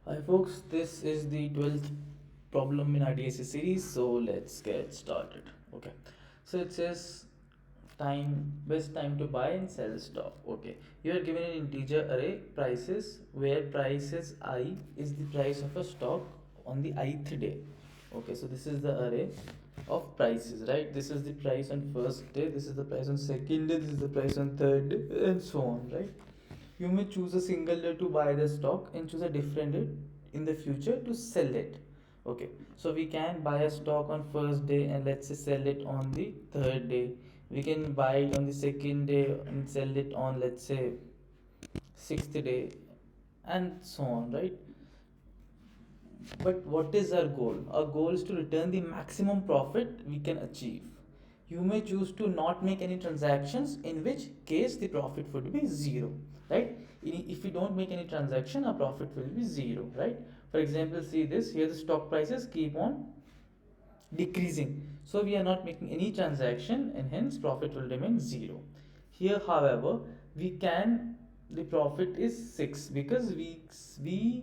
Hi folks, this is the 12th problem in our DSA series, so let's get started. Okay, so it says best time to buy and sell stock. Okay, you are given an integer array prices where prices I is the price of a stock on the ith day. Okay, so this is the array of prices, right? This is the price on first day, this is the price on second day, this is the price on third day, and so on, right? You may choose a single day to buy the stock and choose a different day in the future to sell it. Okay, so we can buy a stock on first day and let's say sell it on the third day. We can buy it on the second day and sell it on, let's say, sixth day, and so on, right? But what is our goal? Our goal is to return the maximum profit we can achieve. You may choose to not make any transactions, in which case the profit would be zero, right? If we don't make any transaction, our profit will be zero, right? For example, see this here, the stock prices keep on decreasing, so we are not making any transaction and hence profit will remain zero. Here however, we can, the profit is 6 because we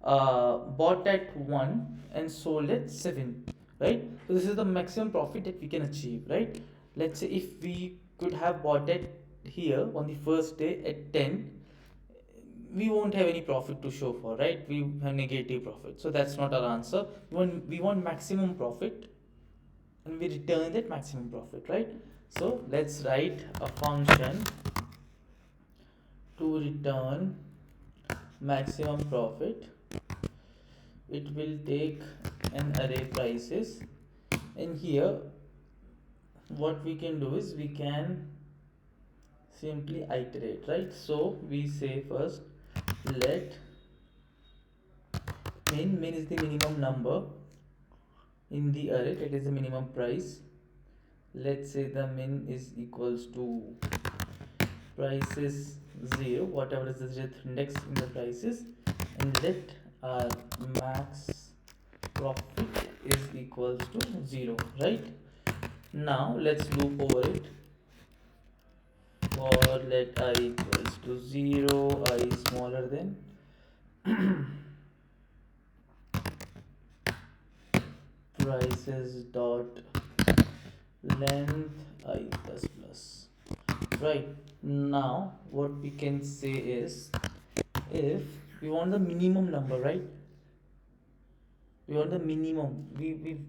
bought at 1 and sold at 7, right? So this is the maximum profit that we can achieve, right? Let's say if we could have bought it here on the first day at 10, we won't have any profit to show for, right? We have negative profit, so that's not our answer. We want maximum profit and we return that maximum profit, right? So let's write a function to return maximum profit. It will take an array prices, and here what we can do is we can simply iterate, right? So we say first let min is the minimum number in the array, that is the minimum price. Let's say the min is equals to prices 0, whatever is the zeroth index in the prices, and let our max profit is equals to 0, right? Now let's loop over it. For let I equals to 0, I is smaller than prices dot length I plus plus, right? Now what we can say is, if we want the minimum number, right? We want the minimum, we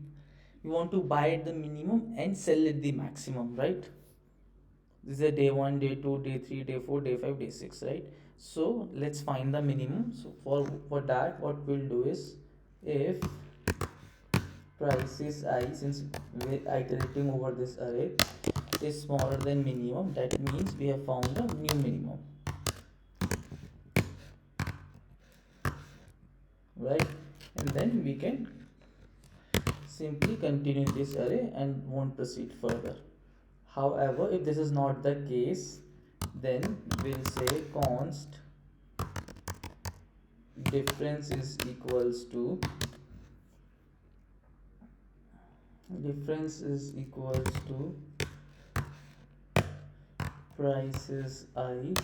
want to buy at the minimum and sell at the maximum, right? This is a day 1, day 2, day 3, day 4, day 5, day 6, right? So let's find the minimum. So for that what we'll do is, if price is I, since we're iterating over this array, is smaller than minimum, that means we have found a new minimum, right? And then we can simply continue this array and won't proceed further. However, if this is not the case, then we'll say const difference is equals to prices I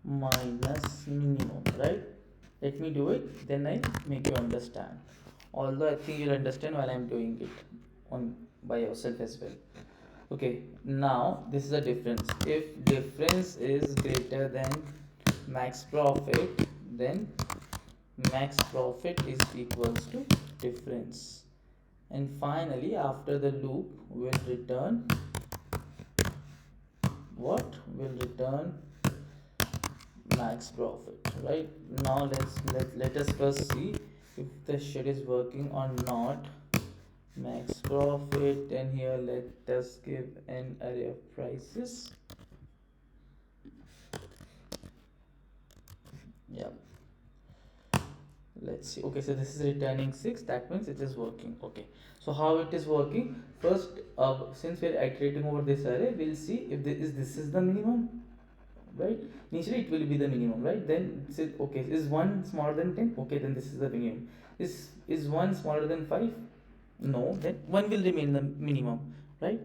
minus minimum, right? Let me do it, then I make you understand. Although I think you'll understand while I'm doing it on by yourself as well. Okay, now this is the difference. If difference is greater than max profit, then max profit is equals to difference. And finally, after the loop, will return what? Will return max profit, right? Now let us first see if the shit is working or not. Max profit, and here let us give an array of prices. Yeah, let's see. Okay, so this is returning 6, that means it is working. Okay, so how it is working? First, since we are iterating over this array, we'll see if this is the minimum, right? Initially it will be the minimum, right? Then say, okay, is 1 smaller than 10? Okay, then this is the minimum. Is 1 smaller than 5? No, then 1 will remain the minimum, right?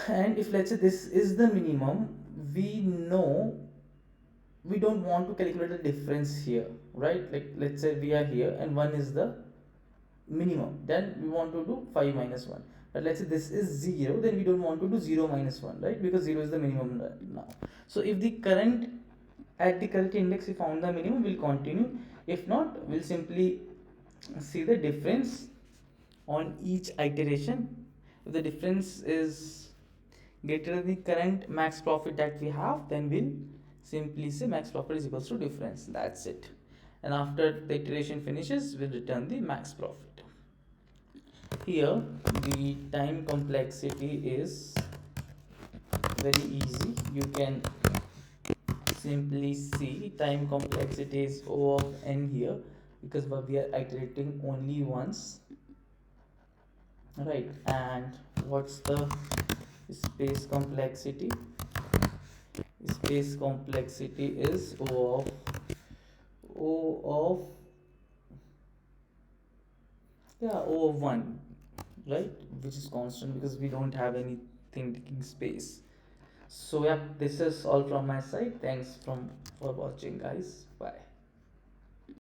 And if let's say this is the minimum, we know we don't want to calculate the difference here, right? Like let's say we are here and 1 is the minimum, then we want to do 5 minus 1. But let's say this is 0, then we don't want to do 0 minus 1, right? Because 0 is the minimum now. So if the current, at the current index we found the minimum, we'll continue. If not, we'll simply see the difference on each iteration. If the difference is greater than the current max profit that we have, then we'll simply say max profit is equals to difference. That's it. And after the iteration finishes, we'll return the max profit. Here the time complexity is very easy. You can simply see time complexity is O of n here, because we are iterating only once, right? And what's the space complexity? Space complexity is O of yeah, O of 1, right? Which is constant because we don't have anything taking space. So yeah, this is all from my side. Thanks for watching, guys. Bye.